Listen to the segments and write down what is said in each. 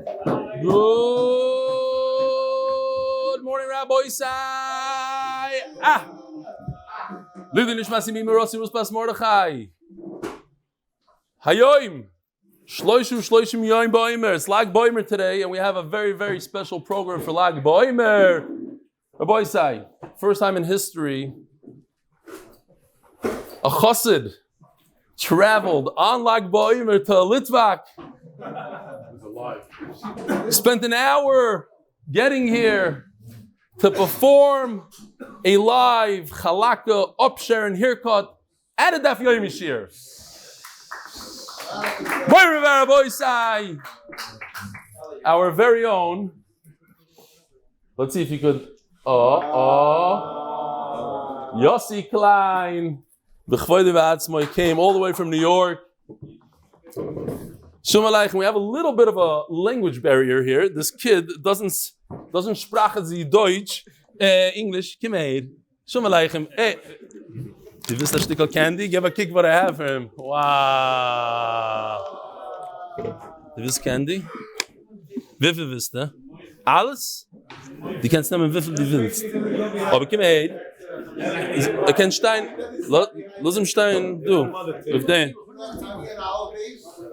Good morning, Rabbi Isai. Lidi nishmasi mi merosi ruspas Mordechai. Hayoim. Shloishim yoim b'Omer. It's Lag b'Omer today, and we have a very, very special program for Lag b'Omer. Rabbi Isai, first time in history, a chassid traveled on Lag b'Omer to Litvak. Spent an hour getting here to perform a live halakha, upshare, and haircut at a Daf Yomi shir. Our very own. Let's see if you could. Yossi Klein. The came all the way from New York. We have a little bit of a language barrier here. This kid doesn't sprachen sie Deutsch, English. Come here. Shalom Aleichem. Hey, you wish a stick of candy? Give a kick what I have for him. Wow. You wish candy? Wie viel wisst du? Alles? Die kannst nehmen, wie viel du willst. Aber komm her. Kein Stein. Lass ihm Stein, du. Auf den.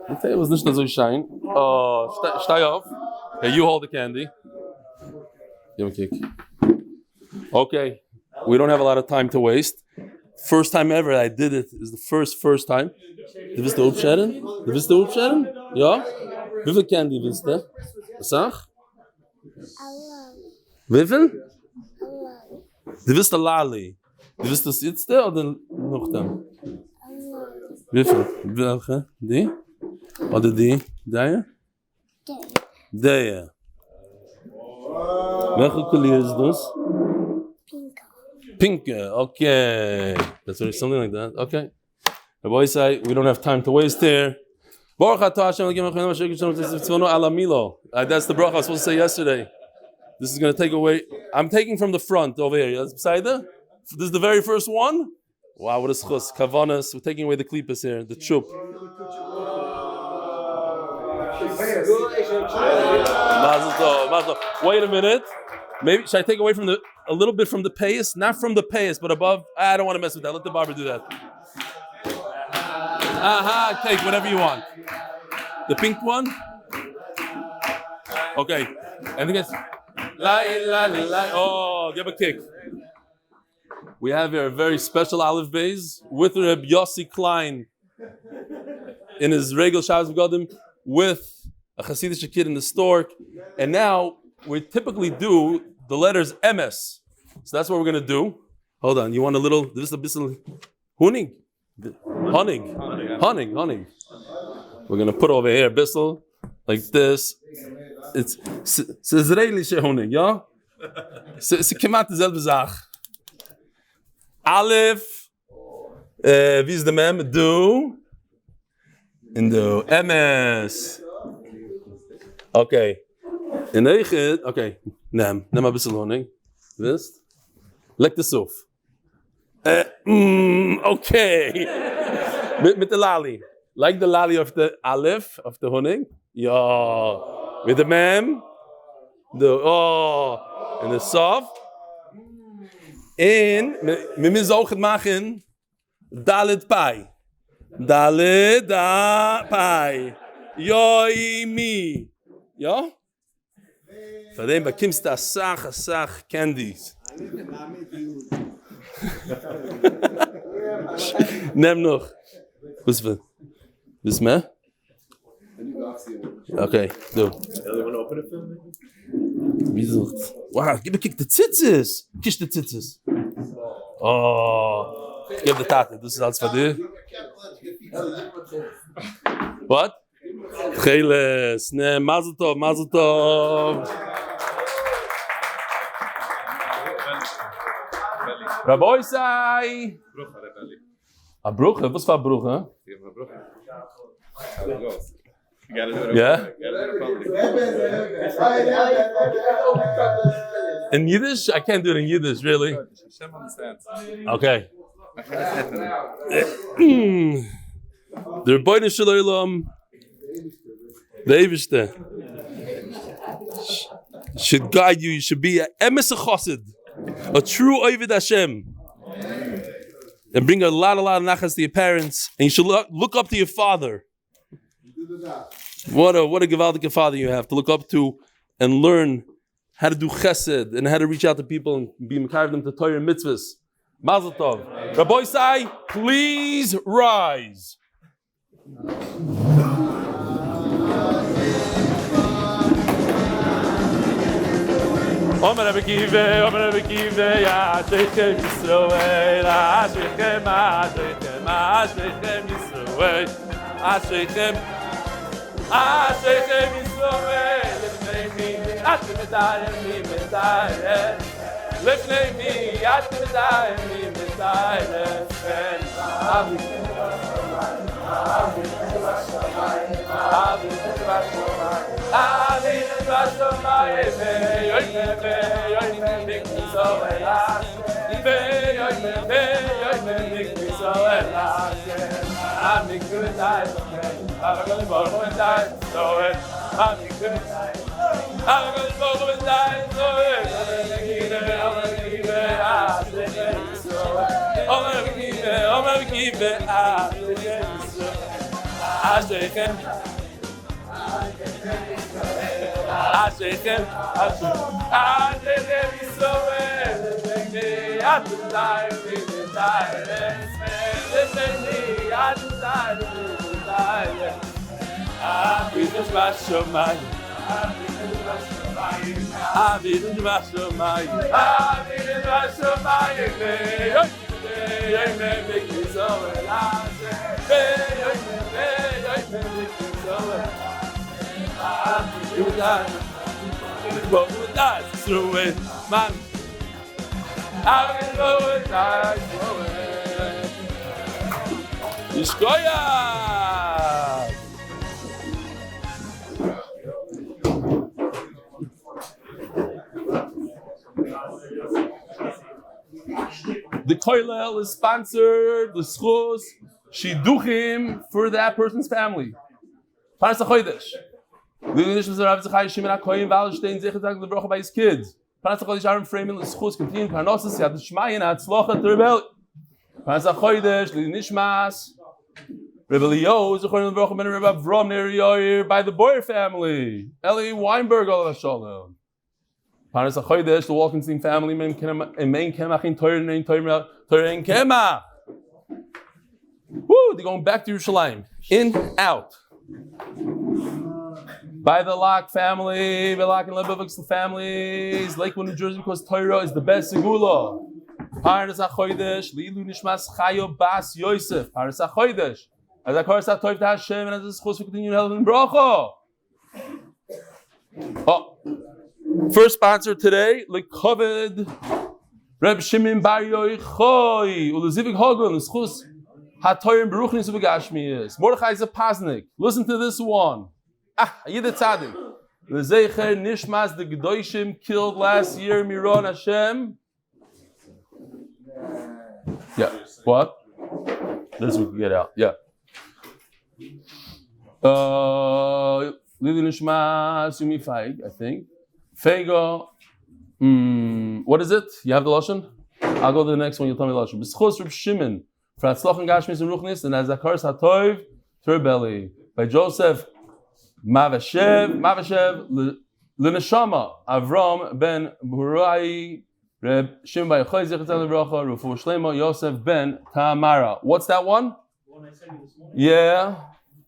It was nicht so shine. Stay off. Okay, you hold the candy. Give a kick. Okay, we don't have a lot of time to waste. First time ever I did it is the first time. Du willst du aufscheren? Du willst du aufscheren? Ja? Wie viel candy willst du? Sag? Wie viel? Du willst a lali. Du willst das jetzt oder noch dann? Wie viel? Welche? Die? Oder die? Der? Der. Welche Collier ist das? Pink. Okay. That's something like that. Okay. The boys say we don't have time to waste here. That's the bracha I was supposed to say yesterday. This is going to take away. I'm taking from the front over here. Yes, This is the very first one. Wow, what a zechus. Kavanas. We're taking away the klipas here. The chup. Mazel tov. Wait a minute. Maybe should I take away from a little bit from the payas? Not from the payas, but above. I don't want to mess with that. Let the barber do that. Take whatever you want. The pink one. Okay. I think it's. Oh, give a kick. We have here a very special Amud Beis with Reb Yossi Klein in his regular Shabbos Begadim with a Hasidic kid in the stork. And now we typically do the letters MS. So that's what we're going to do. Hold on. You want a little, this is a bissel Honig. We're going to put over here a bissel like this. It's Israelische Honig, yeah? It's kemat dieselbe Sache. Aleph, wie ist der Mem? Du. In du. MS. Okay. In Eichet, okay. Nimm ein bisschen Honig. Wisst? Leck das auf. Okay. Mit der Lali. Like the Lali of the Aleph, of the Honig. Ja. Mit der Mem. Du. Oh. In the soft. En we moeten ook maken dalet pai. Dalet pai. Yoi mi. Ja? Van dem bekimst da sach candies. Neem nog. Wis me? Okay, do. Wie sucht? Wow, gib mir kick the tzitzis. Kiss the tzitzis. Oh, give the tate. Das ist alles für dich. What? Cheles. Ne, mazel tov. Rabbi Isai. A brucha? Was war brucha? You gotta do it. Yeah? In Yiddish? I can't do it in Yiddish, really. Hashem understands. Okay. The Rebbeinu Shalom, the Eibishter. should guide you. You should be a emes chosid, a true oived Hashem, and bring a lot of nachas to your parents. And you should look up to your father. What a gewaldige father you have to look up to and learn how to do chesed and how to reach out to people and be mekarev them to Torah and mitzvahs. Mazel tov. Rabbi Sai, please rise. Omer Bekive, ya Sheikhem Yisroel, Ashechem Yisroel, Ashechem Yisroel, Atem Medayim Mi Medayim, Lefnei Mi, Atem Medayim Mi Medayim, The koilel is sponsored, Lzchus, shiduchim for that person's family. Parnasah chodesh. L'ilo nishmas Zechrya Shimon HaKohen Wowlstein zechus bracha by his kids. Parnasah chodesh Ahron Fraiman Lzchus continue parnasah siyadta dishmaya and hatzlacha Torah. Parnasah chodesh L'ilo nishmas Elihu zechus bracha ben Rabbi Avram Neri by the Boyer family. Eli Weinberg A. Parnasah chodesh, the Wolkenstein family, main kemach in Torah and Torah and kemach. Woo! They're going back to Yerushalayim. In, out. By the Lock family, the Lock and Lebovic families, Lakewood NJ, because Torah is the best segulah. Parnasah chodesh, לעילו nishmat bas Yosef. Parnasah chodesh, as HaKaras HaTov to Hashem and as zechus we continue to help in bracha. Oh. First sponsor today, Lakewood Reb Shimon Bar Yochai, Ulezivik Hogan, Lzchus, Hatorim Beruchnis Uvegashmiyas. Mordechai is a pasnik. Listen to this one. Yid Tzadik. L'zecher Nishmas the Gedoshim killed last year, Miron Hashem. Yeah. What? This we can get out. Yeah. Lili Nishmas Yumifai, I think. Fego, what is it? You have the lashon? I'll go to the next one. You'll tell me the lashon. B'schus Reb Shimon for hatzlacha and gashmis and ruchnis, and as HaKaras HaTov Terbeli by Joseph Mavashev L'neshama Avram ben Burai Reb Shimon by Yochai zechus bracha Rufu Shlema Yosef ben Tamara. What's that one? Yeah.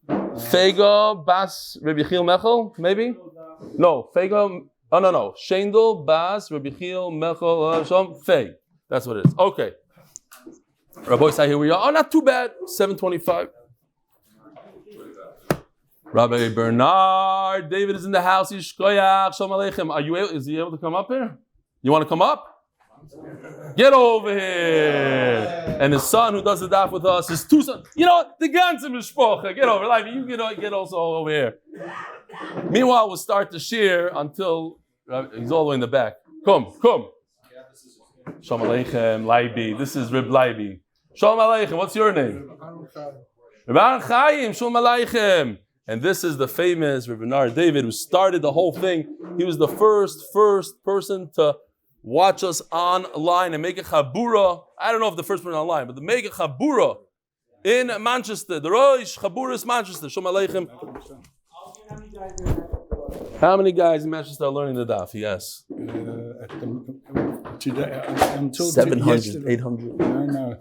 Fego Bas Reb Yechiel Mechel, maybe? No, Fego. Oh, no. Shendel, Bas, Rabbi Chil, Mechel, Shom, Fei. That's what it is. Okay. Rabbi Sai, here we are. Oh, not too bad. 7:25. Rabbi Bernard, David is in the house. Yishkoyach, Shalom Aleichem. Is he able to come up here? You want to come up? Get over here. And his son who does the daf with us, his two sons. You know what? The ganze mishpocha. Get over. Like, you get also over here. Meanwhile, we'll start the shir until he's all the way in the back. Come. Shalom Aleichem, Leibi. This is Reb Leibi. Shalom Aleichem. What's your name? Reb Ahron Chaim. Shalom Aleichem. And this is the famous Rabbi Nar David who started the whole thing. He was the first person to watch us online and make a chabura. I don't know if the first person online, but to make a chabura in Manchester. The Rosh Chaburas Manchester. Shalom Aleichem. How many guys in Manchester are learning the daf? Yes. Today, I'm told 700, 800. No.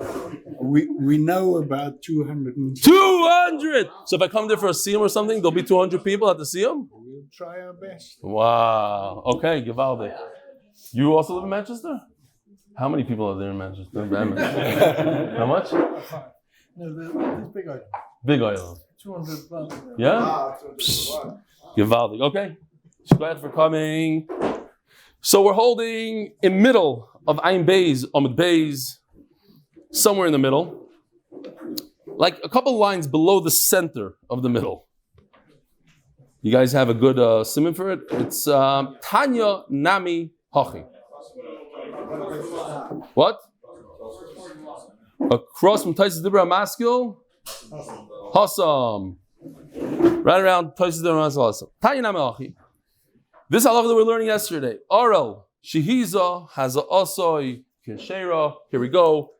We know about 200. 200! So if I come there for a siyum or something, there'll be 200 people at the siyum? We'll try our best. Wow. Okay, Givaldi. You also live in Manchester? How many people are there in Manchester? How much? No, it's Big Island. Big Island. 200 plus. Yeah? Givaldi. Okay. Glad for coming. So we're holding in middle of Amud Beis, Amud Beis, somewhere in the middle, like a couple lines below the center of the middle. You guys have a good simon for it? It's Tanya Nami Hachi. What? Across from Taisis Dibra Maskil? Hassam. Right around Taisis Dibra Maskil Hassam. Tanya Nami Hachi. This halacha that we're learning yesterday. Arel, Shehiza, has a Asoi, Keshera. Here we go.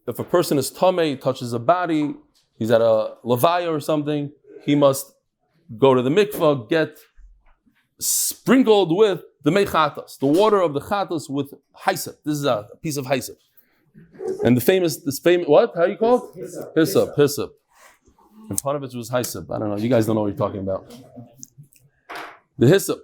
If a person is tamei, touches a body, he's at a levaya or something, he must go to the mikvah, get sprinkled with the mei chatas, the water of the chatas with hyssop. This is a piece of hyssop. And this famous, what? How do you call it? Hyssop. And part of it was hyssop. I don't know. You guys don't know what you're talking about. The hyssop.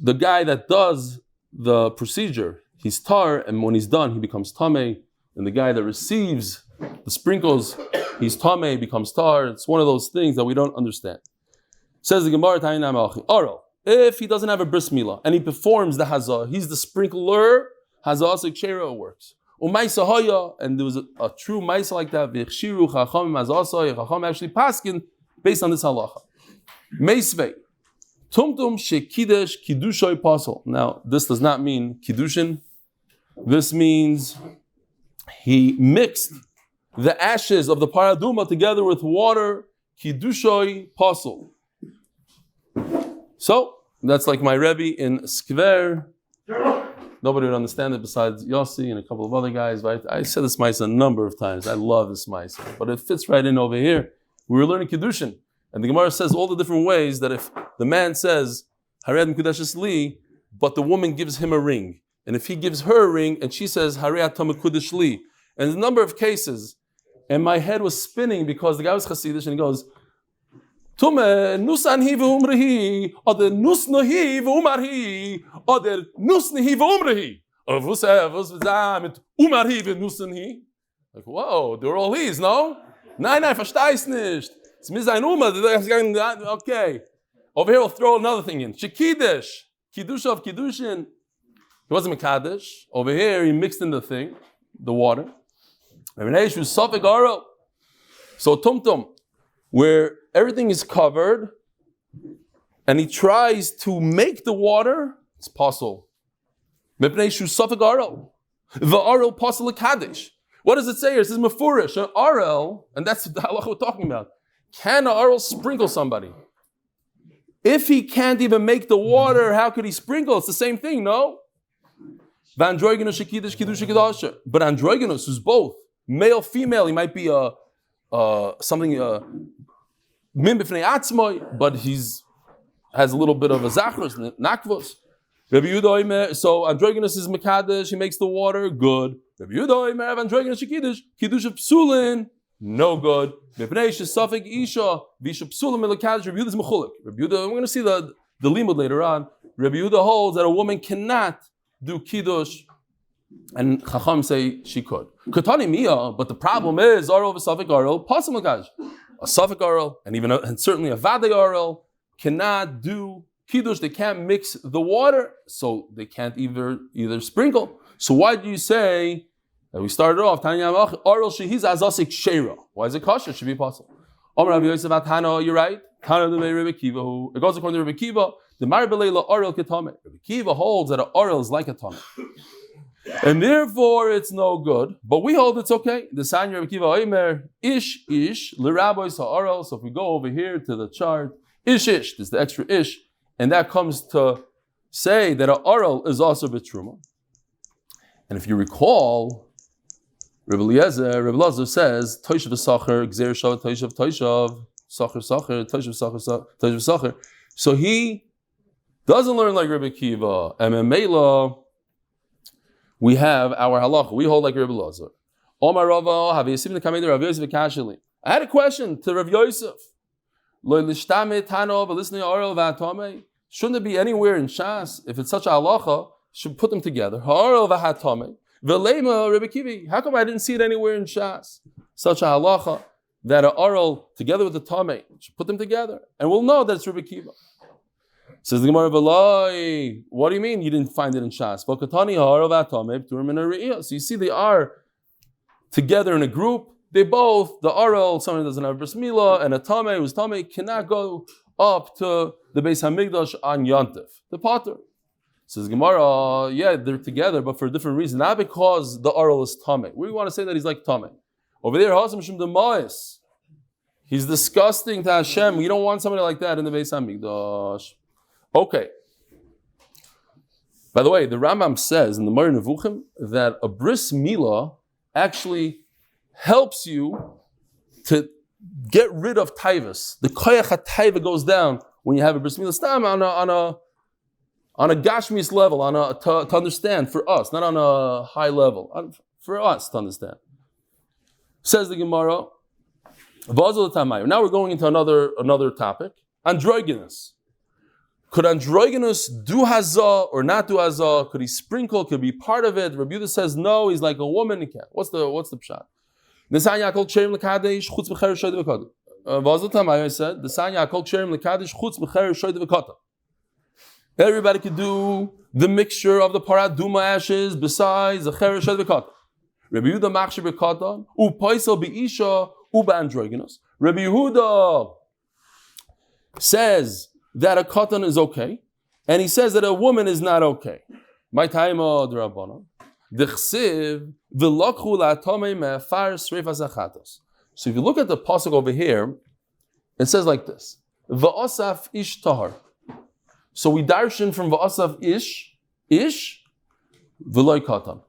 The guy that does the procedure, he's tar, and when he's done, he becomes tamei. And the guy that receives the sprinkles, he's tamei, becomes tar. It's one of those things that we don't understand. Says the Gemara, if he doesn't have a bris milah and he performs the hazah, he's the sprinkler. Hazah sekshera works. And there was a true maisa like that. Chacham actually paskin based on this halacha. Meisvei. Tumtum shekidesh kiddushay pasol. Now, this does not mean kiddushin. This means he mixed the ashes of the paraduma together with water. Kiddushay pasol. So that's like my Rebbe in Skver. Nobody would understand it besides Yossi and a couple of other guys. Right? I said this maisa a number of times. I love this maisa, but it fits right in over here. We were learning kiddushin. And the Gemara says all the different ways that if the man says, Harei Mekudeshes li, but the woman gives him a ring. And if he gives her a ring and she says, Harei Mekudesh li. And a number of cases, and my head was spinning because the guy was Hasidish and he goes, Tume nusanhi v'umrehi, oder nusnohi v'umarhi, oder nusnihi v'umrehi. Or mit umarhi v'nusanhi. Like, whoa, they're all his, no? Nein, versteh's nicht. Okay. Over here we'll throw another thing in. Shekidesh. Kiddush of Kiddushin. He wasn't Mekadesh. Over here he mixed in the thing, the water. So Tumtum, where everything is covered, and he tries to make the water, it's possible. The Arel possible Kadesh. What does it say here? It says Mefurish, an Arel, and that's the halacha we're talking about. Can an Arel sprinkle somebody? If he can't even make the water, how could he sprinkle? It's the same thing, no? But androgynous, who's both male, female, he might be something min b'fnei atzmoi, but he's has a little bit of a zechus, nakvos. So androgynous is mekadesh, he makes the water good. Rabbi Yehuda Omer androgynous kiddush of psulin, no good. Mepnei shesafik isha v'isha psulin melekadesh. Rabbi Yehuda is mechulik. Rabbi Yehuda, we're going to see the limud later on. Rabbi Yehuda holds that a woman cannot do kiddush, and Chacham say she could. Katani mia, but the problem is Arel v'safik Arel pasim melekadesh. A safik Arel and certainly a vadei Arel cannot do kiddush. They can't mix the water, so they can't either sprinkle. So why do you say that we started off? Arel shehiz azasik sheira. Why is it kosher? It should be possible. Omer Rav Yosef Atano, you're right. Tana the Rebbe Kiva, who it goes according to Rebbe Kiva. The Mar Belela Arel ketame. Rebbe Kiva holds that an Arel is like a tame. And therefore it's no good. But we hold it's okay. The sign Rabbi Akiva Omer, ish, l'rabbis ha'aral. So if we go over here to the chart, ish, there's the extra ish, and that comes to say that an aral is also betruma. And if you recall, Rabbi Eliezer says, Toishav Sacher, Gzer Shav, Toishav, Sacher, Toishav Sacher. So he doesn't learn like Rabbi Akiva. And Memela, we have our halacha. We hold like Rabbi Eliezer. Omer Rava, have you seen the commander of Yosef Kashili? I had a question to Rabbi Yosef. Shouldn't it be anywhere in Shas? If it's such a halacha, should put them together. How come I didn't see it anywhere in Shas? Such a halacha that an aral together with the tamei should put them together, and we'll know that it's Rabbi Akiva. Says the Gemara, what do you mean you didn't find it in Shas? So you see they are together in a group. They both, the aral, someone doesn't have bris milah, and a tamei who's tamei cannot go up to the Beis Hamikdash on Yontif, the potter. Says Gemara, yeah, they're together, but for a different reason. Not because the aral is tamei. We want to say that he's like tamei. Over there, Hashem Shem Demayis. He's disgusting to Hashem. We don't want somebody like that in the Beis Hamikdash. Okay. By the way, the Rambam says in the Moreh Nevuchim that a bris milah actually helps you to get rid of taivas. The koyach ha-taiva goes down when you have a bris milah. Stam on a gashmis level, to understand for us, not on a high level, for us to understand. Says the Gemara. Now we're going into another topic. Androgynous. Could androgynous do hazah or not do hazah? Could he sprinkle? Could be part of it? Rabbi Yehuda says no. He's like a woman. He can't. What's the pshat? I said the everybody could do the mixture of the paraduma ashes besides the cheresh shadvikata. Rabbi Yehuda machshir bekata upaisel beisha uba androgynous. Rabbi Yehuda says that a katan is okay, and he says that a woman is not okay. My time drabana. D'chsiv v'lokhu la'atomei me'afar sreifas achatos. So if you look at the pasuk over here, it says like this: Va'asaf ish tahar. So we darshan from Va'asaf ish v'loy katan.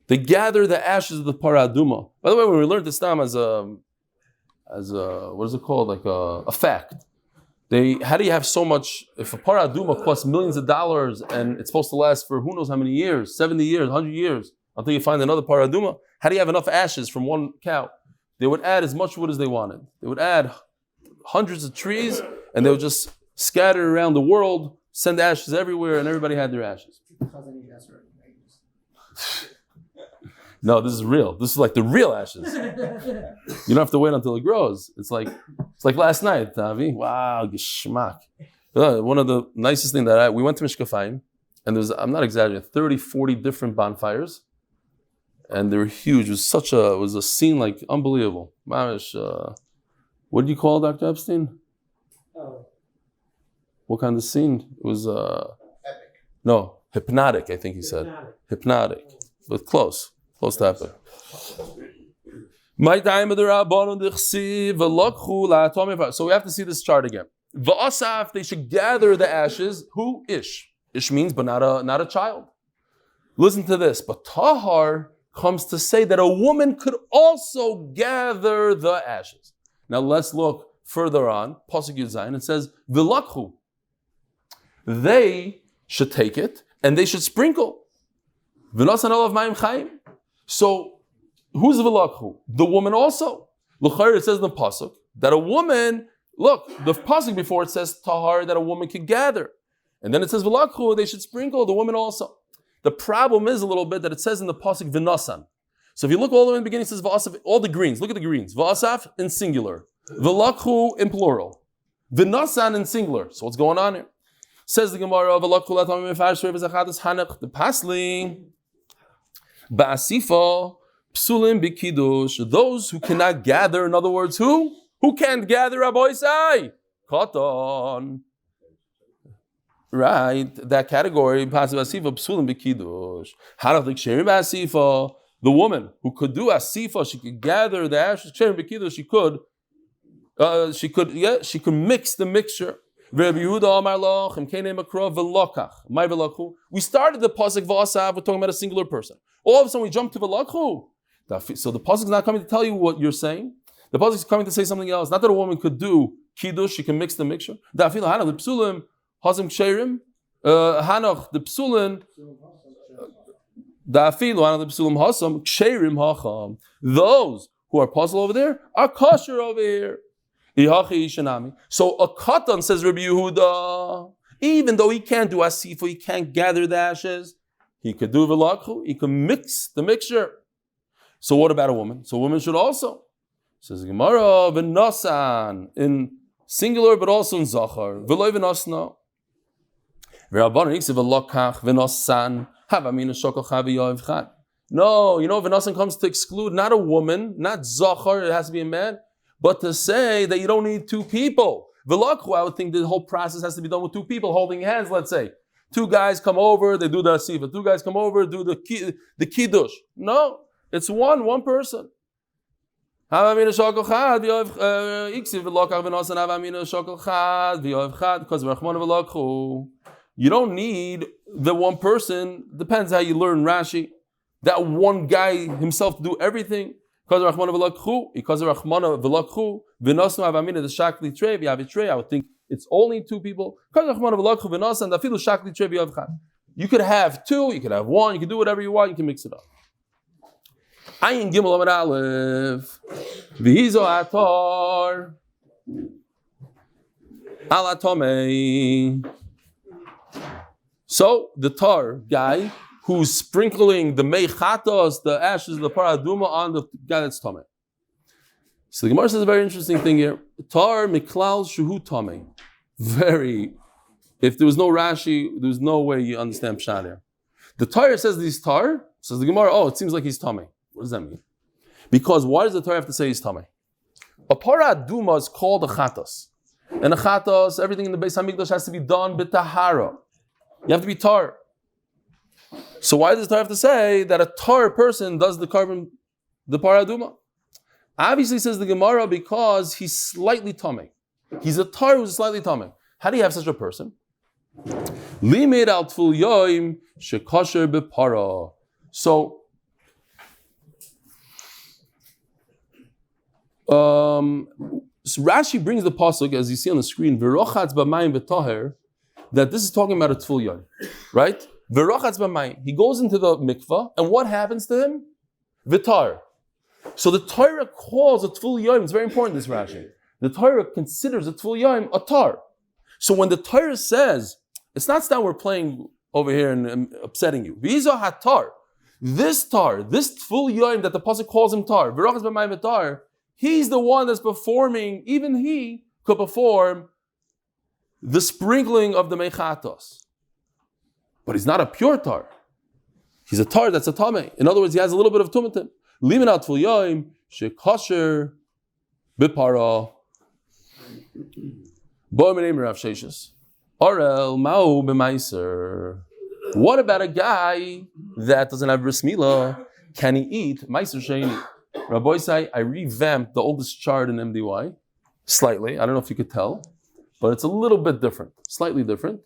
They gather the ashes of the paraduma. By the way, when we learned this time as a what is it called? Like a fact. How do you have so much? If a paraduma costs millions of dollars and it's supposed to last for who knows how many years, 70 years, 100 years, until you find another paraduma, how do you have enough ashes from one cow? They would add as much wood as they wanted. They would add hundreds of trees and they would just scatter around the world, send ashes everywhere, and everybody had their ashes. No, this is real. This is like the real ashes. You don't have to wait until it grows. It's like last night, Tavi. Wow, geschmack. One of the nicest things we went to Mishkafayim, and there was, I'm not exaggerating, 30, 40 different bonfires, and they were huge. It was a scene like unbelievable. Mamish, what did you call it, Dr. Epstein? Oh. What kind of scene? It was epic. No, hypnotic, I think he said. Hypnotic. But close to epic. So we have to see this chart again. Va'asaf, they should gather the ashes. Who? Ish. Ish means, but not a child. Listen to this. But tahar comes to say that a woman could also gather the ashes. Now let's look further on. Pasuk Yud Zayin. It says v'lakhu. They should take it and they should sprinkle. V'nasan olav mayim chayim. So who's v'lakhu? The woman also. L'chayr, it says in the pasuk that a woman. Look, the pasuk before it says tahar that a woman could gather, and then it says v'lakhu they should sprinkle the woman also. The problem is a little bit that it says in the pasuk v'nasan. So if you look all the way in the beginning, it says v'asaf, all the greens. Look at the greens. V'asaf in singular, v'lakhu in plural, v'nasan in singular. So what's going on here? Says the Gemara, v'lakhu latamim mefash re'v'zachatas hanach the pasli ba'asifa psulim b'kiddush. Those who cannot gather, in other words, who can't gather? Rabbi Isai, katan. right, that category, pasiv asifa, psulim b'kiddush. Hanach l'ksherim b'asifa, the woman who could do asifa, she could gather the ashes, ksherim b'kiddush, she could mix the mixture. We started the pasuk v'asav, we're talking about a singular person. All of a sudden we jump to v'lakhu. So the pasuk is not coming to tell you what you're saying. The pasuk is coming to say something else. Not that a woman could do kiddush, she can mix the mixture. Those who are puzzled over there are kosher over here. So a katan, says Rabbi Yehuda, even though he can't do asifa, he can't gather the ashes, he could do v'lakhu, he can mix the mixture. So what about a woman? So a woman should also. Says Gemara, v'nosan, in singular but also in zachar, v'loy v'nosna. V'rabbanan iksev v'lokach v'nosan, havamina shokocha v'yoivchan. No, v'nosan comes to exclude not a woman, not zachar, it has to be a man, but to say that you don't need two people. V'lakhu, I would think the whole process has to be done with two people holding hands, let's say. Two guys come over, they do the asifa. Two guys come over, do the kiddush. No, it's one person. Because you don't need the one person, depends how you learn Rashi, that one guy himself to do everything. I would think it's only two people. You could have two, you could have one, you can do whatever you want, you can mix it up. Ayin Gimel Amud Aleph. V'hizo atar ala tomei. So the tar guy who's sprinkling the meichatos, the ashes of the paraduma on the guy that's tomei. So the Gemara says a very interesting thing here. Tar miklal shuhu tomei. If there was no Rashi, there's no way you understand pshat here. The Torah says he's tar. Says the Gemara, it seems like he's tomei. What does that mean? Because why does the Torah have to say he's tamei? A paraduma is called a chatos. And a chatos, everything in the Beis Hamikdash has to be done b'tahara. You have to be tar. So why does the Torah have to say that a tar person does the paraduma? Obviously, says the Gemara, because he's slightly tamei. He's a tar who's slightly tamei. How do you have such a person? Limit al tful yoim shekosher b'para. So Rashi brings the pasuk, as you see on the screen, v'rochatz b'mayim v'toher, that this is talking about a tful yoim, right? V'rochatz b'mayim. He goes into the mikvah, and what happens to him? V'tar. So the Torah calls a tful yoim. It's very important, this Rashi. The Torah considers a tful yoim a tar. So when the Torah says, it's not that we're playing over here and upsetting you. V'hizo hatar. This tful yoim that the pasuk calls him tar, v'rochatz b'mayim v'tar, he's the one that's performing, even he could perform the sprinkling of the mechatos. But he's not a pure tar. He's a tar that's a tamei. In other words, he has a little bit of tumatim. Liminat ful yoim shekosher b'para. Bo'emenim Rav Sheshes. Orel ma'u b'maiser. What about a guy that doesn't have bris milah? Can he eat maiser sheini? Rabbi say, I revamped the oldest chart in MDY slightly. I don't know if you could tell, but it's a little bit different, slightly different.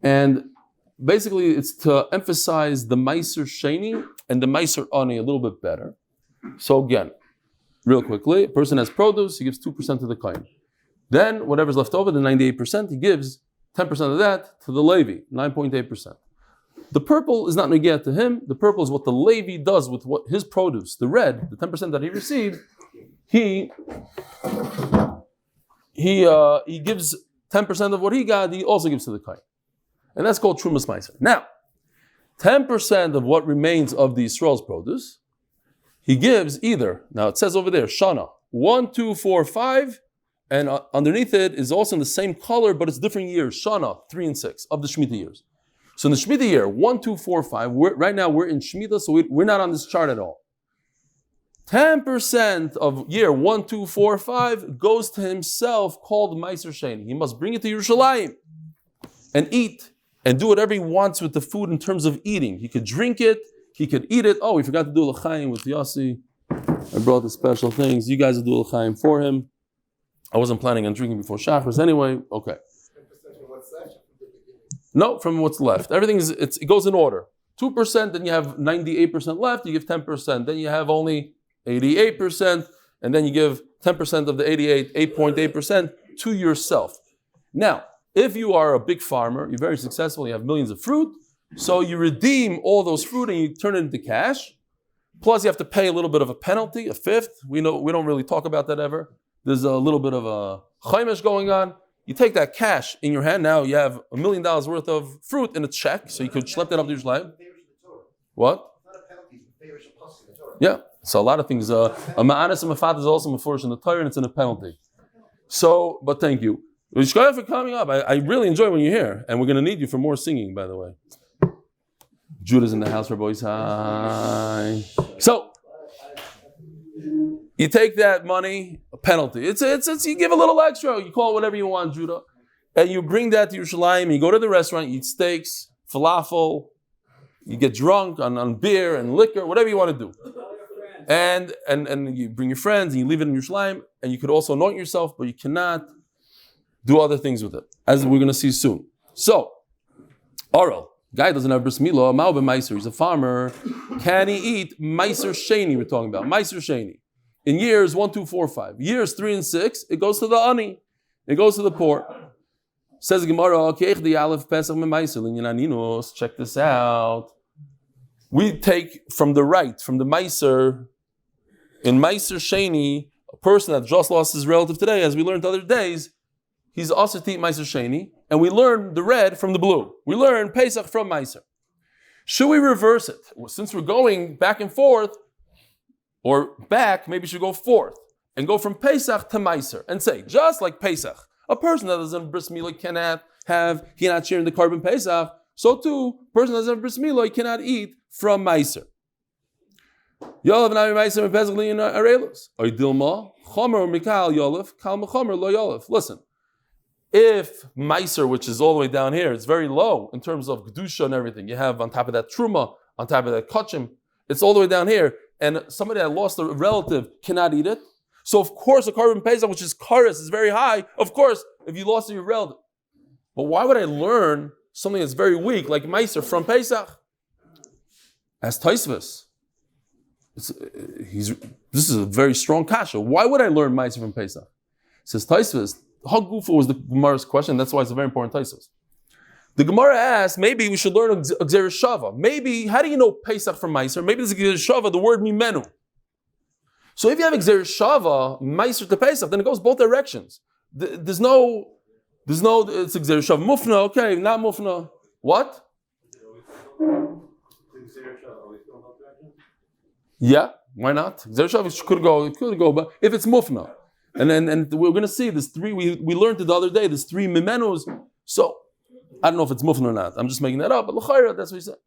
And basically, it's to emphasize the Meiser Sheni and the Meiser Ani a little bit better. So again, real quickly, a person has produce, he gives 2% to the Kohen. Then, whatever's left over, the 98%, he gives 10% of that to the Levi, 9.8%. The purple is not negiyah to him. The purple is what the Levi does with what his produce. The red, the 10% that he received, he gives 10% of what he got. He also gives to the Kohen, and that's called Trumas Meiser. Now, 10% of what remains of the Yisrael's produce, he gives either. Now it says over there Shana 1, 2, 4, 5, and underneath it is also in the same color, but it's different years. Shana 3 and 6 of the Shemitah years. So in the Shemitah year, 1, 2, 4, 5, right now we're in Shemitah, so we're not on this chart at all. 10% of year 1, 2, 4, 5 goes to himself, called Meiser Sheni. He must bring it to Yerushalayim. and eat and do whatever he wants with the food in terms of eating. He could drink it, he could eat it. Oh, we forgot to do l'chaim with Yossi. I brought the special things. You guys will do l'chaim for him. I wasn't planning on drinking before Shachris anyway. Okay. No, from what's left. Everything it goes in order. 2%, then you have 98% left, you give 10%. Then you have only 88%, and then you give 10% of the 8.8% to yourself. Now, if you are a big farmer, you're very successful, you have millions of fruit, so you redeem all those fruit and you turn it into cash. Plus, you have to pay a little bit of a penalty, a fifth. We don't really talk about that ever. There's a little bit of a chaimesh going on. You take that cash in your hand. Now you have $1 million worth of fruit in a check, so you could schlep that up to Yerushalayim. What? Yeah. So a lot of things. A ma'anas and mafat is also mafurish in the Torah, and it's in a penalty. So, but thank you. Shkoyah for coming up. I really enjoy when you're here, and we're going to need you for more singing, by the way. Judah's in the house for boys. Hi. So you take that money, a penalty. It's you give a little extra. You call it whatever you want, Judah, and you bring that to Yerushalayim. And you go to the restaurant, you eat steaks, falafel. You get drunk on beer and liquor, whatever you want to do. And you bring your friends and you leave it in Yerushalayim, and you could also anoint yourself, but you cannot do other things with it, as we're going to see soon. So, Oral, guy doesn't have bris milah, ma'u b'maiser, he's a farmer. Can he eat maiser sheni? We're talking about maiser sheni. In years 1, 2, 4, 5. Years 3 and 6, it goes to the ani. It goes to the poor. Says the Gemara, check this out. We take from the right, from the meiser, in meiser sheni, a person that just lost his relative today, as we learned other days, he's also to eat meiser sheni, and we learn the red from the blue. We learn Pesach from meiser. Should we reverse it? Well, since we're going back and forth, or back, maybe we should go forth, and go from Pesach to meiser, and say, just like Pesach, a person that doesn't bris milah cannot share in the carbon Pesach. So too, a person that doesn't have bris milah cannot eat from meiser. Yolav nami meiser and Pesach liyin arelos. Oydilma chomer mikal yolav kal mechomer lo yolav. Listen, if meiser, which is all the way down here, it's very low in terms of kedusha and everything. You have on top of that truma, on top of that kachim, it's all the way down here, and somebody that lost a relative cannot eat it. So of course, a carbon Pesach, which is kares, is very high. Of course, if you lost your relative. But why would I learn something that's very weak, like meiser, from Pesach? As Taisvus. This is a very strong kasha. Why would I learn meiser from Pesach? Says Taisvus. Hagufa was the Gemara's question. That's why it's a very important Taisvus. The Gemara asks, maybe we should learn Gzeres Shava. Maybe, how do you know Pesach from meiser? Maybe there's Gzeres Shava, the word mimenu. So if you have Gzeres Shava, meiser to Pesach, then it goes both directions. There's no, it's a Gzeres Shava. Mufna, okay, not mufna. What? Yeah, why not? Gzeres Shava could go, but if it's mufna, and we're going to see there's three. We learned it the other day. There's 3 mimenus. So I don't know if it's mufna or not. I'm just making that up. But l'chayra, that's what he said.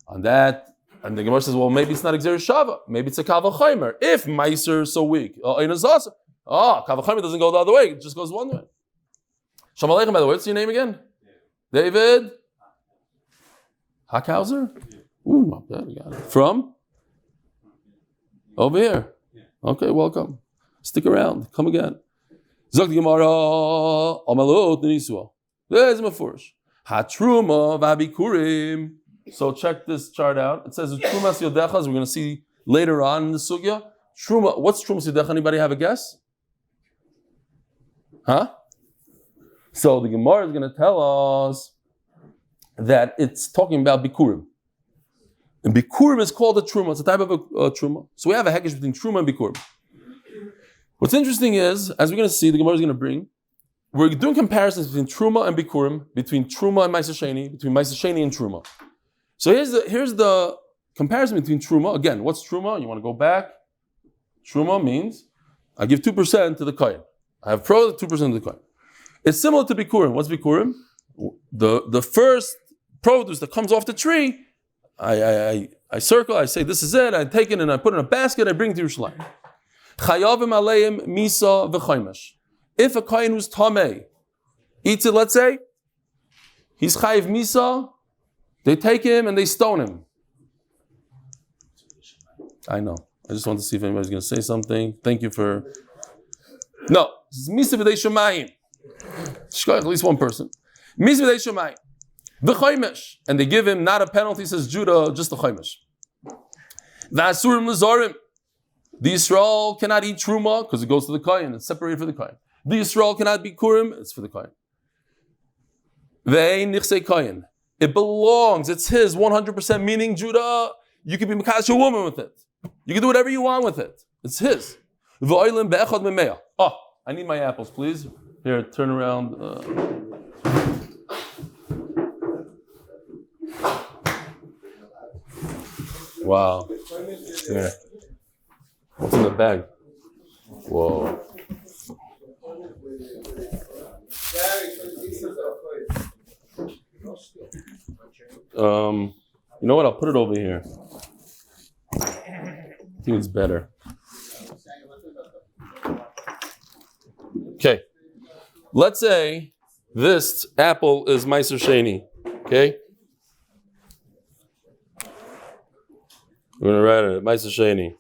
On that, and the Gemara says, well, maybe it's not Gzeres Shava. Maybe it's a kal v'chaymer. If meiser is so weak, kal v'chaymer doesn't go the other way. It just goes one way. Shalom aleichem, by the way. What's your name again? Yeah. David Hackhauser? Ooh, not bad. We got it. From? Over here. Yeah. Okay, welcome. Stick around. Come again. Zok the Gemara, Amalot Nisua. There's Mefurish. Hatruma v'abikurim. So check this chart out. It says Trumas Yodechas. We're going to see later on in the sugya. Truma. What's Trumas Yodecha? Anybody have a guess? Huh? So the Gemara is going to tell us that it's talking about bikurim. And bikurim is called a truma. It's a type of a truma. So we have a hekesh between truma and bikurim. What's interesting is, as we're going to see, the Gemara is going to bring, we're doing comparisons between truma and bikurim, between truma and meiser sheni, between meiser sheni and truma. So here's the comparison between truma. Again, what's truma? You want to go back? Truma means I give 2% to the kahn. I have 2% to the kahn. It's similar to bikurim. What's bikurim? The first produce that comes off the tree, I circle, I say this is it, I take it and I put it in a basket, I bring it to Yerushalayim. Chayavim aleim misa v'chaymesh. If a kohen who's tamei eats it, let's say, He's chayiv misa. They take him and they stone him. I know. I just want to see if anybody's going to say something. Thank you for... No. This is misa v'dei shemayim. At least one person. Misa v'dei shemayim. The chomesh. And they give him not a penalty, says Judah, just the chomesh. V'asurim l'zorim. The Yisrael cannot eat truma because it goes to the kahn. It's separated for the kahn. The Yisrael cannot be kurim. It's for the kahn. Ve'ein nichsei kahn. It belongs. It's his 100%. Meaning Judah, you can be mekadosh a woman with it. You can do whatever you want with it. It's his. V'oilim be'echad memeya. Oh, I need my apples, please. Here, turn around. Wow. Here. What's in the bag? Whoa. You know what? I'll put it over here. I think it's better. Okay. Let's say this apple is Meiser Sheni. Okay? We're going to write it. Meiser Sheni.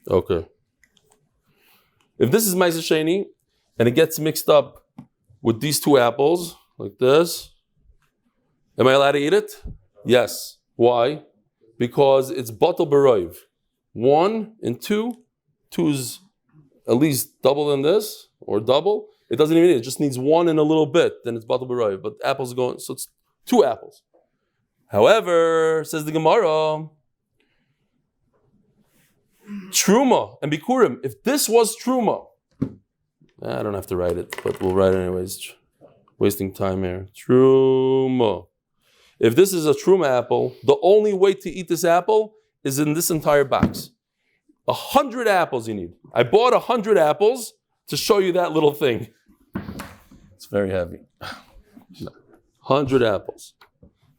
Okay. If this is Meiser Sheni and it gets mixed up with these two apples, like this, am I allowed to eat it? Yes. Why? Because it's batal b'roiv. 1 and 2. 2 is at least double than this, or double. It doesn't even need it. It just needs 1 and a little bit, then it's batal b'roiv. But apples are going, so it's 2 apples. However, says the Gemara, Truma and Bikurim, if this was Truma, I don't have to write it, but we'll write it anyways. Wasting time here. Truma. If this is a Truma apple, the only way to eat this apple is in this entire box. 100 apples you need. I bought 100 apples to show you that little thing. It's very heavy. 100 apples.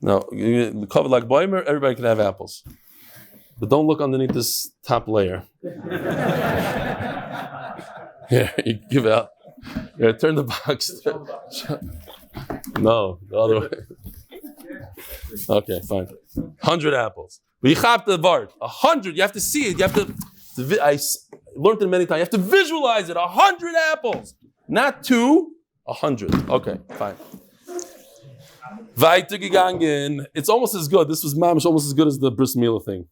Now, covered like Boimer, everybody can have apples. But don't look underneath this top layer. Here, you give out. Here, turn the box. No, the other way. Okay, fine. 100 apples. But you have to vart. 100, you have to see it. You have to I learned it many times. You have to visualize it. 100 apples. Not 2, 100. Okay, fine. Weitergegangen. It's almost as good. This was mamish almost as good as the bris milah thing.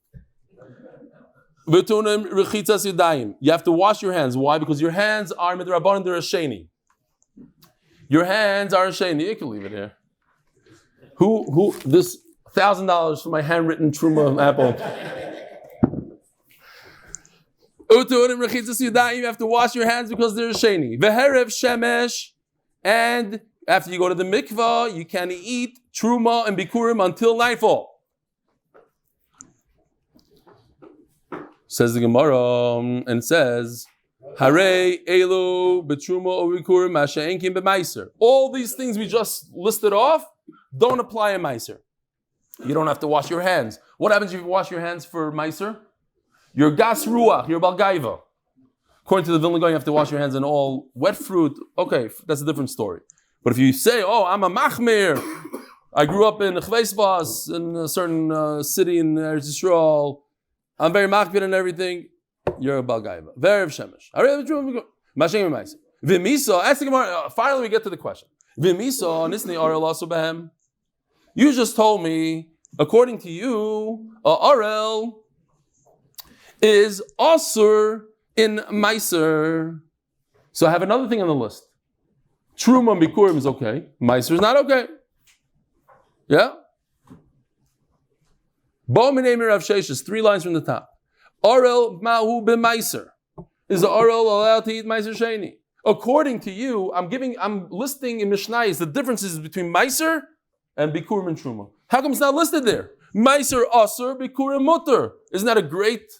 You have to wash your hands. Why? Because your hands are midrabanan, they're a sheni. Your hands are a sheni. You can leave it here. Who? This $1,000 for my handwritten truma apple. You have to wash your hands because they're a sheni. Veherev shemesh, and after you go to the mikvah, you can eat truma and bikurim until nightfall. Says the Gemara, and says, Hare elu betruma or bikurim masha'enkim b'meiser. All these things we just listed off don't apply in meiser. You don't have to wash your hands. What happens if you wash your hands for meiser? You're gas ruach, you're balgaiva. According to the Vilna Gaon, you have to wash your hands on all wet fruit. Okay, that's a different story. But if you say, oh, I'm a machmir, I grew up in Chveisbas, in a certain city in Eretz Yisrael, I'm very machmir and everything, you're a balgaiva. Very shemesh. V'miso, ask the Gemara, finally we get to the question. V'miso, nisni arel aso behem. You just told me, according to you, arel is asur in meiser. So I have another thing on the list. Truma and bikurim is okay. Meiser is not okay. Yeah? Bo minei Rav Sheshes, 3 lines from the top. Arel mahu b'meiser. Is the arel allowed to eat meiser sheni? According to you, I'm listing in Mishnayos the differences between meiser and bikurim and truma. How come it's not listed there? Meiser asur, bikurim mutter. Isn't that a great?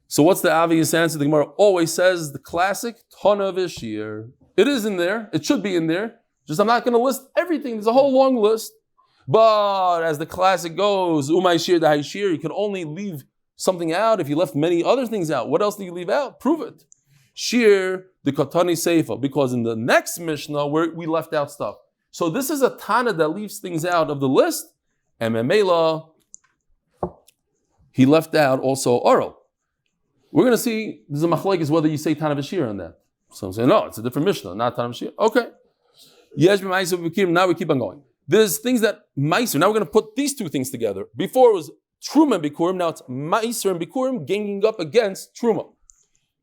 So what's the obvious answer? The Gemara always says the classic Tana v'shir. It is in there. It should be in there. Just I'm not going to list everything. There's a whole long list. But as the classic goes, umay shir dahai shir, you can only leave something out if you left many other things out. What else do you leave out? Prove it. Shir the Katani Seifa, because in the next Mishnah we left out stuff. So this is a Tana that leaves things out of the list, and Memela, he left out also oral. We're going to see, there's a machlek is whether you say Tana V'Shir on that. Some say, no, it's a different Mishnah, not Tana V'Shir. Okay. Now we keep on going. There's things that Meiser, now we're going to put these two things together. Before it was Truma and Bikurim, now it's Meiser and Bikurim ganging up against Truma.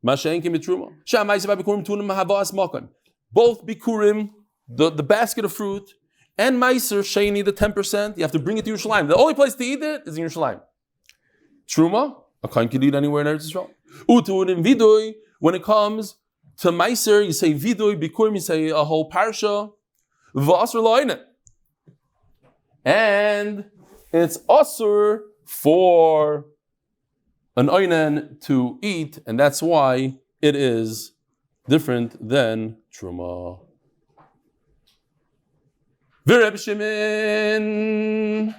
Mashen can be Truma. Shah Meiser Bikurim Tunim Mahavas Makan. Both Bikurim, the basket of fruit, and Meiser, Sheni, the 10%, you have to bring it to Yerushalayim. The only place to eat it is in Yerushalayim. Truma, a kohen can eat anywhere in Eretz Yisrael. Utuin and Vidui, when it comes to Meiser, you say Vidui, Bikurim, you say a whole parsha, V'asr lo'inen. And it's asur for an oinen to eat, and that's why it is different than Truma. V'Reb Shimon.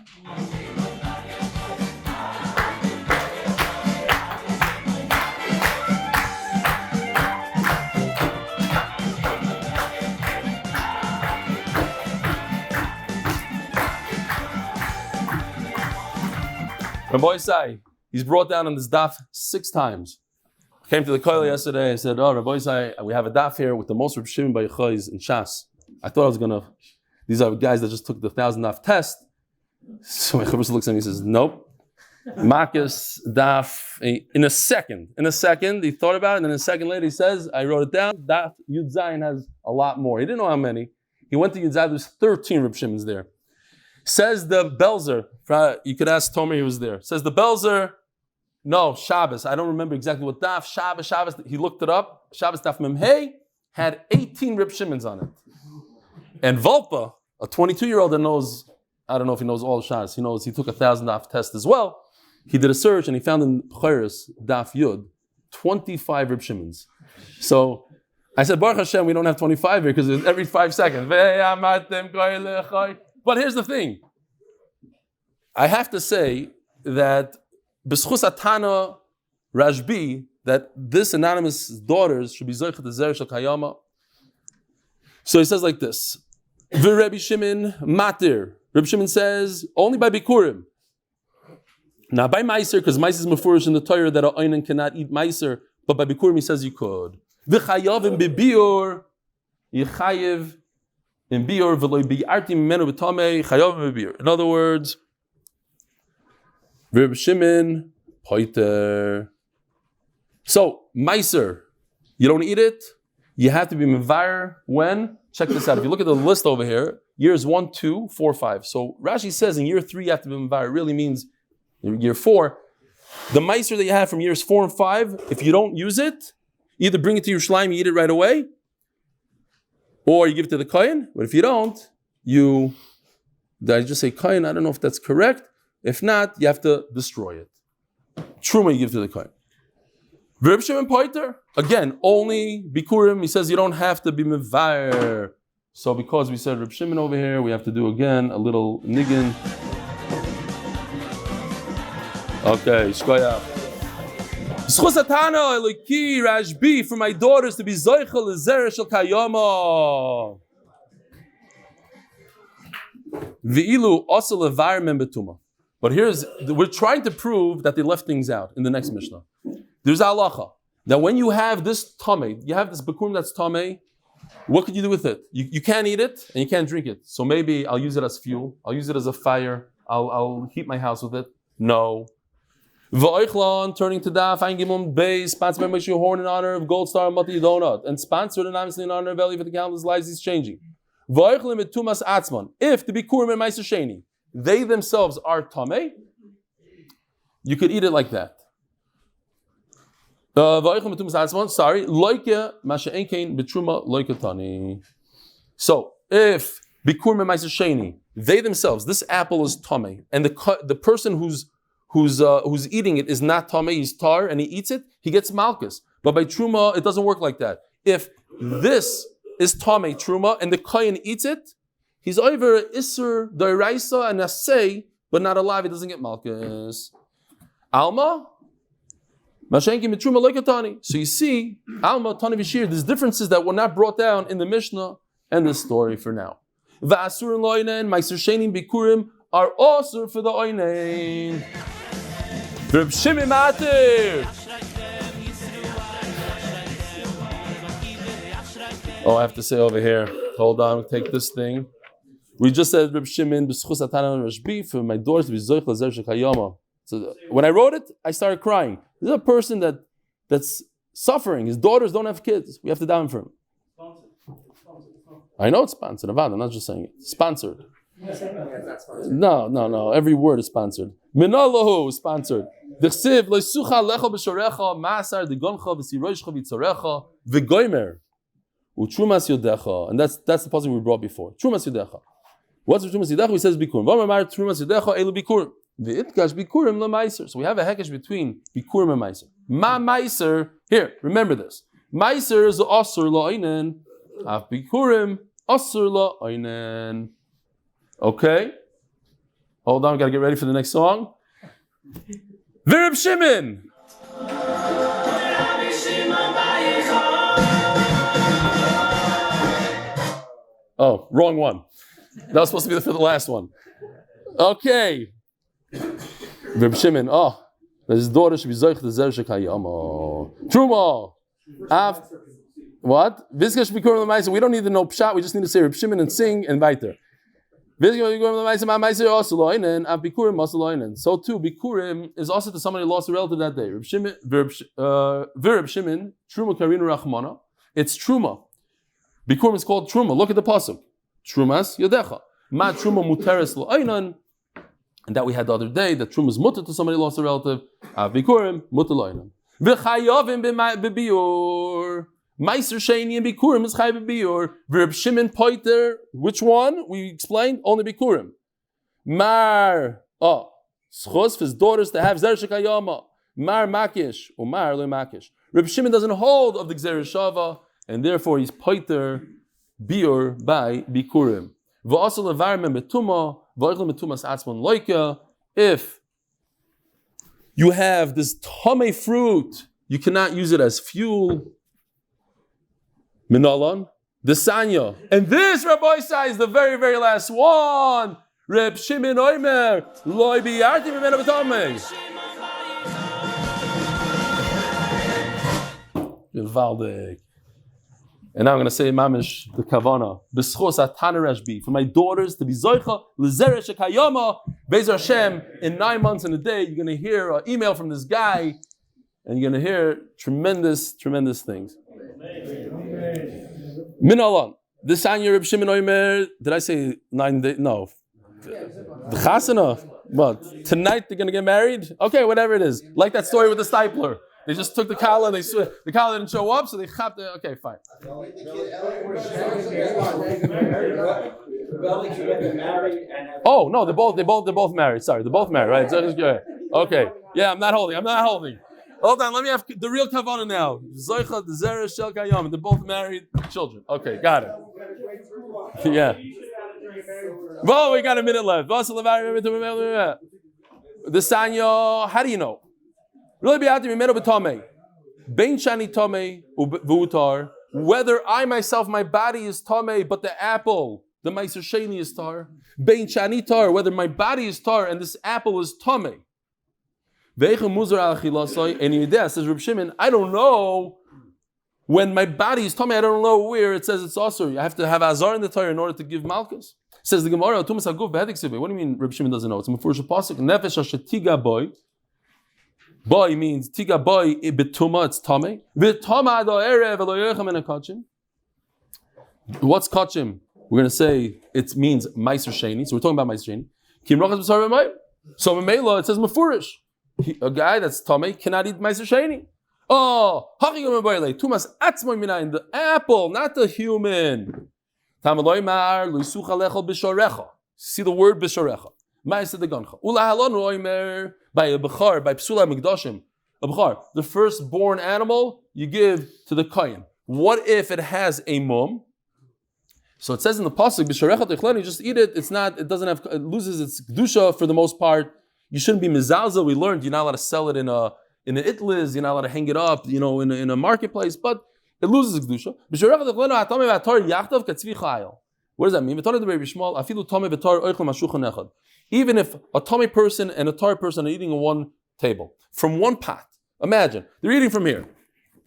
Rabbi Isai, he's brought down on this daf 6 times. Came to the koil yesterday. I said, "Oh, Rabbi Isai, we have a daf here with the most Reb Shimon by Yochais in Shas." I thought I was gonna. These are guys that just took the 1,000 daf test. So my chavrusa looks at me and says, "Nope." Marcus daf in a second. In a second, he thought about it, and then a second later he says, "I wrote it down." Daf Yud Zayin has a lot more. He didn't know how many. He went to Yud Zayin. There's 13 Reb Shimons there. Says the Belzer, you could ask Tomer, he was there. Says the Belzer, no, Shabbos. I don't remember exactly what daf, Shabbos, he looked it up. Shabbos daf Memhei had 18 Reb Shimons on it. And Volpa, a 22-year-old that knows, I don't know if he knows all the Shabbos, he took 1,000 daf test as well. He did a search and he found in Chayrus daf Yud, 25 Reb Shimons. So I said, Baruch Hashem, we don't have 25 here because every 5 seconds. But here's the thing. I have to say that B'schus Atana Rashbi, that this anonymous daughters should be zechus the zera shel kayama. So he says like this. V'Rebbi Shimon matir. Reb Shimon says only by bikurim. Not by meiser, because meiser is mefurish in the Torah that a oinen cannot eat meiser, but by bikurim he says you could. V'chayavim bebiur yichayev. In biur v'loy bi'arti mimenu b'tamei chayavim bebiur. In other words, Reb Shimon poiter. So meiser, you don't eat it. You have to be mevayer when. Check this out. If you look at the list over here, years 1, 2, 4, 5. So Rashi says in year 3 you have to be mevayer. It really means year 4. The meiser that you have from years 4 and 5, if you don't use it, either bring it to Yerushalayim, you eat it right away, or you give it to the Kohen. But if you don't, did I just say Kohen? I don't know if that's correct. If not, you have to destroy it. Truma you give to the Kohen. Reb Shimon poiter. Again, only bikurim. He says you don't have to be mevayer. So because we said Reb Shimon over here, we have to do again a little niggin. Okay, shkoyach. Zchus atana eliki rashbi for my daughters to be zechus l'zera shel kayama. V'ilu also levar men betuma. But we're trying to prove that they left things out in the next Mishnah. There's halacha that when you have this tamei, you have this bikurim that's tamei, what could you do with it? You can't eat it and you can't drink it. So maybe I'll use it as fuel. I'll use it as a fire. I'll heat my house with it. No. V'oichlan, turning to Daf Amud Beis, sponsored by Moshe Horn in honor of Gold Star and Mati Donut, and sponsored anonymously in honor of Eli for the countless lives he's changing. V'oichlan etumas atzman. If the bikurim and meiser sheni, they themselves are tamei, you could eat it like that. Sorry, loike masha'enkein betruma loike tani. So if bikurim and meiser sheni, they themselves, this apple is tamei, and the person who's eating it is not tamei, he's tar, and he eats it, he gets malchus. But by truma, it doesn't work like that. If this is tamei truma and the kohen eats it, he's over isur doiraisa and asay, but not alive. He doesn't get malchus. Alma, So you see, Alma, Tani Vishir, there's differences that were not brought down in the Mishnah and the story for now. Va'asur and loinen, meiser shenim bikurim are also for the oinen. Reb Shimon Matir. Oh, I have to say over here. Hold on, take this thing. We just said Reb Shimon b'zchus atana rashbi for my daughters to be zechus l'zchus kayama. So when I wrote it, I started crying. This is a person that's suffering. His daughters don't have kids. We have to down for him. I know it's sponsored. I'm not just saying it. Sponsored. No. Every word is sponsored. Minalahu is sponsored. D'chsiv loisucha lecha b'shorecha ma'asar degoncha v'siroishcha v'tzorecha v'goymer u'trumas yodecha. And that's the puzzle we brought before. Trumas yodecha. What's the trumas yodecha? He says bikurim. V'amar trumas yodecha elu bikurim. V'itkash bikurim l'maiser. So we have a hekesh between bikurim and maiser. Ma maiser. Here, remember this. Maiser is asur la'inen. Af bikurim asur la'inen. Okay. Hold on, we gotta get ready for the next song. Reb Shimon. Oh, wrong one. That was supposed to be for the last one. Okay. Reb Shimon. Oh, his daughter should be zechus l'zchus kayama. Truma. What? We don't need to know pshat. We just need to say Reb Shimon and sing and weiter. So too, bikurim is also to somebody who lost a relative that day. Reb Shimon, truma karinu rachmana. It's truma. Bikurim is called truma. Look at the pasuk. Trumas yodecha. Ma truma muteres lo'ainan. And that we had the other day, that truma is mutter to somebody who lost a relative. Bikurim mutter lo'ainan. V'chayovim b'biur. Meiser Sheni and Bikurim is Chai B'Biur. Reb Shimon Poiter, which one? We explained, only Bikurim. Mar, Lzchus for his daughters to have Zer Shekayama. Mar Makish, or Mar Le Makish. Reb Shimon doesn't hold of the Gzer Shava, and therefore he's Poiter Biur by Bikurim. V'asal Levarmen Betuma, V'oichle Betumas Atzmon Loika. If you have this tame fruit, you cannot use it as fuel. Minalan, the Sanya. And this, Rabbi Isai, is the very, very last one. Reb Shimon Omer, Loi biyarti mimeno b'tamei. Valdik. And now I'm going to say, Mamish, the Kavana, Lzchus atana rashbi, for my daughters to be zoicha, l'zeresh kayama, Be'ez Hashem, in 9 months and a day, you're going to hear an email from this guy, and you're going to hear tremendous, tremendous things. Minalan. This Anya Reb Shimon Omer, did I say 9 days? No. The Chasana? What? Tonight they're going to get married? Okay, whatever it is. Like that story with the stipler. They just took the kala and the kala didn't show up, so they chapped it. Okay, fine. Oh, no, they're both married. Sorry, they're both married, right? Okay. Yeah, I'm not holding. Hold on, let me have the real kavanah now. Zoicha, the Zera, Shel Kayam. They're both married children. Okay, got it. Yeah. Well, we got a minute left. The Sanyo, how do you know? Whether I myself, my body is tame, but the apple, the Meiser Sheni is tar. Bein Shani tar, whether my body is tar and this apple is tame. And says Reb Shimon, I don't know when my body is tummy. I don't know where it says it's also. You have to have azar in the Torah in order to give malchus. Says the Gemara, what do you mean Reb Shimon doesn't know? It's a mefurish pasuk. Nefesh tiga boy. Boy means tiga boy betuma. It's tummy. Betuma do erev elo yechem en kachim. What's kachim? We're going to say it means meiser sheni. So we're talking about meiser sheni. Kim rachas b'sar b'mayim. So in Mela it says mefurish. A guy that's tummy cannot eat meiser sheni. Oh, tumas atzmoy minayin, the apple, not the human. Tamaloy mar luisucha lechol b'shorecha. See the word b'shorecha. Ma'aseh degoncha. Ulahalonu oimer by a bechar, by psula mikdashim. A bechar, the firstborn animal you give to the kohen. What if it has a mum? So it says in the pasuk b'shorecha techlani, just eat it. It's not. It doesn't have. It loses its kedusha for the most part. You shouldn't be mizalzel. We learned you're not allowed to sell it in a in an itliz, you're not allowed to hang it up, in a marketplace, but it loses its kedusha. What does that mean? Even if a tummy person and a Torah person are eating on one table, from one pot, imagine, they're eating from here,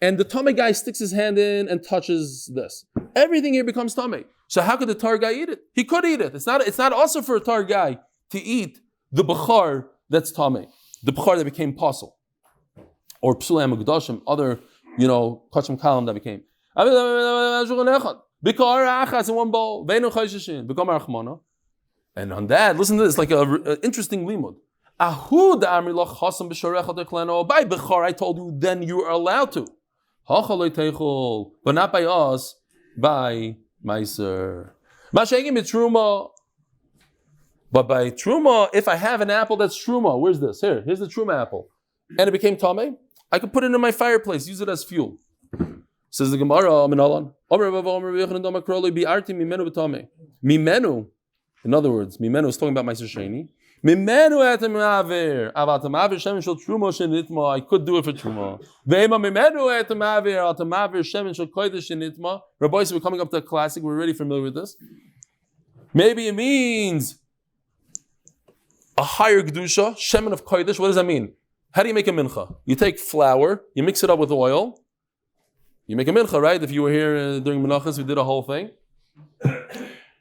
and the tummy guy sticks his hand in and touches this. Everything here becomes tummy. So how could the Torah guy eat it? He could eat it. It's not also for a Torah guy to eat the bechar that's tummy, the bechar that became pasul, or psulei hamukdashim, other, kachim kalam that became. Bikar achas in one bowl, veinu chayshishin, become arachmana. And on that, listen to this, like an interesting limud. Ahu da'amri lach chasam b'sharecha dechleno. By bechar, I told you, then you are allowed to. Hachalei teichol, but not by us, by meiser. Mashegim b'truma. But by truma, if I have an apple that's truma, where's this? Here's the truma apple, and it became tameh, I could put it in my fireplace, use it as fuel. Says the Gemara, Omer mimenu. In other words, mimenu is talking about meiser sheni. Mimenu etem aver, avatam aver shemen shel truma shenitma. I could do it for truma. Ve'ema mimenu etem aver, avatam aver shemen shel kodesh shenitma. Rabbi, so we're coming up to a classic. We're already familiar with this. Maybe it means a higher kedusha, shemen of kodesh. What does that mean? How do you make a mincha? You take flour, you mix it up with oil, you make a mincha, right? If you were here during menachas, we did a whole thing.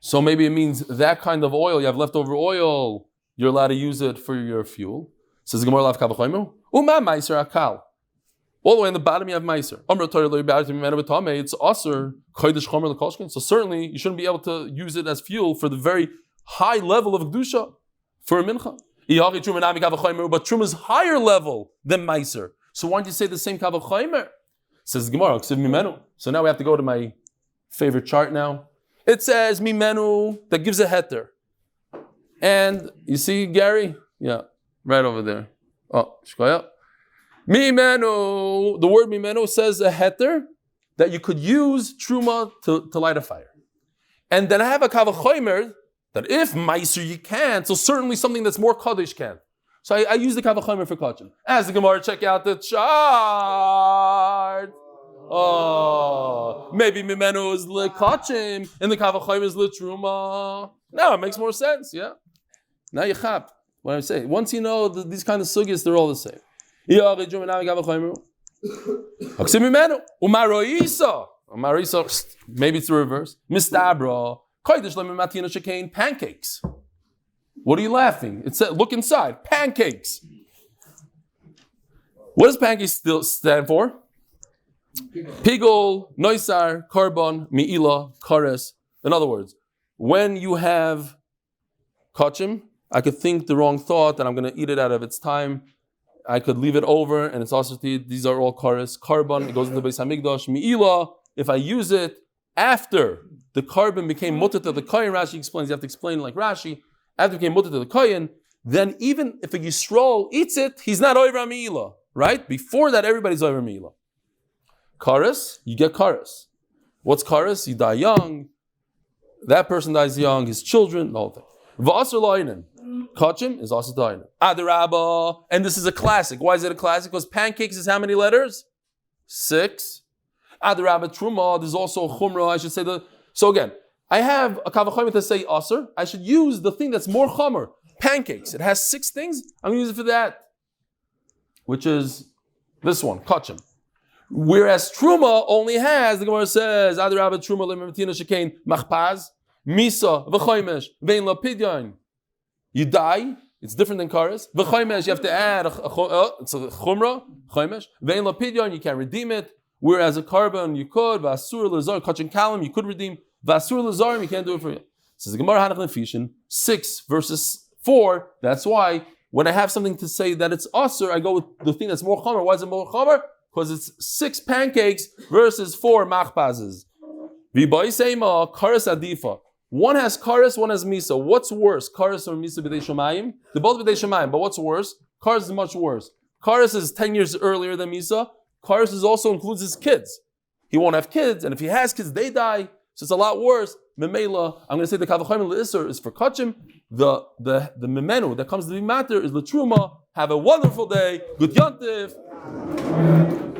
So maybe it means that kind of oil, you have leftover oil, you're allowed to use it for your fuel. Says the Gemara, Uma meiser akal. All the way in the bottom you have meiser. It's aser kodesh chomer l'koshkin. So certainly you shouldn't be able to use it as fuel for the very high level of kedusha for a mincha. But truma is higher level than meiser. So why don't you say the same kav chaymer? Says the Gemara, so now we have to go to my favorite chart now. It says mimenu that gives a heter. And you see Gary? Yeah, right over there. Oh, shkoya. Mimenu, the word mimenu says a heter that you could use truma to light a fire. And then I have a kav chaymer that if meiser you can't, so certainly something that's more kaddish can. So I use the kav chaymer for kachim. As the Gemara, check out the chart. Oh, maybe mimenu is lekachim and the kav chaymer is letruma. Now it makes more sense, yeah. Now you chap what I'm saying. Once you know these kind of sugyas, they're all the same. Maybe it's the reverse. Mistabra. Pancakes. What are you laughing? It said, look inside. Pancakes. What does pancakes still stand for? Pigol, noisar, karbon, mi'ila, kares. In other words, when you have kachim, I could think the wrong thought that I'm going to eat it out of its time. I could leave it over and it's also to eat. These are all kares. Karbon, it goes into the Beis Hamikdash. Mi'ila, if I use it after the carbon became mutter to the kohen, Rashi explains, you have to explain like Rashi, after it became mutter to the kohen, then even if a Yisrael eats it, he's not oivra mi'ila, right? Before that, everybody's oivra mi'ila. Kares, you get kares. What's kares? You die young. That person dies young, his children, the whole thing. V'asr lo'inen. Kachim is also dying. Adarabba, and this is a classic. Why is it a classic? Because pancakes is how many letters? 6. Adarabba truma, there's also a chumrah, I should say so again, I have a kavachayim to say aser. I should use the thing that's more chomer. Pancakes. It has 6 things. I'm going to use it for that. Which is this one, kachim. Whereas truma only has, the Gemara says, Adarabba truma le'mematina shekain machpaz, misa, v'chaymesh, vein lapidyan. You die, it's different than kares. V'chaymesh, you have to add it's a chumrah, chaymesh. Vein lapidyan, you can't redeem it. Whereas a carbon, you could. V'asur l'zar, kachin kalam, you could redeem. V'asur l'zarim, you can't do it for you. Says the Gemara Hanach Nefishin 6 verses 4. That's why when I have something to say that it's asur, I go with the thing that's more chomer. Why is it more chomer? Because it's 6 pancakes versus 4 machpazes. V'ba'isema kares adifa. One has kares, one has misa. What's worse, kares or misa b'dei shamayim? They're both b'dei shamayim, but what's worse? Kares is much worse. Kares is 10 years earlier than misa. Kares also includes his kids. He won't have kids, and if he has kids, they die. So it's a lot worse. Memela, I'm going to say the kavachayim l'isser is for kachim. The memenu that comes to the matter is l'truma. Have a wonderful day. Good yontif. Shalom.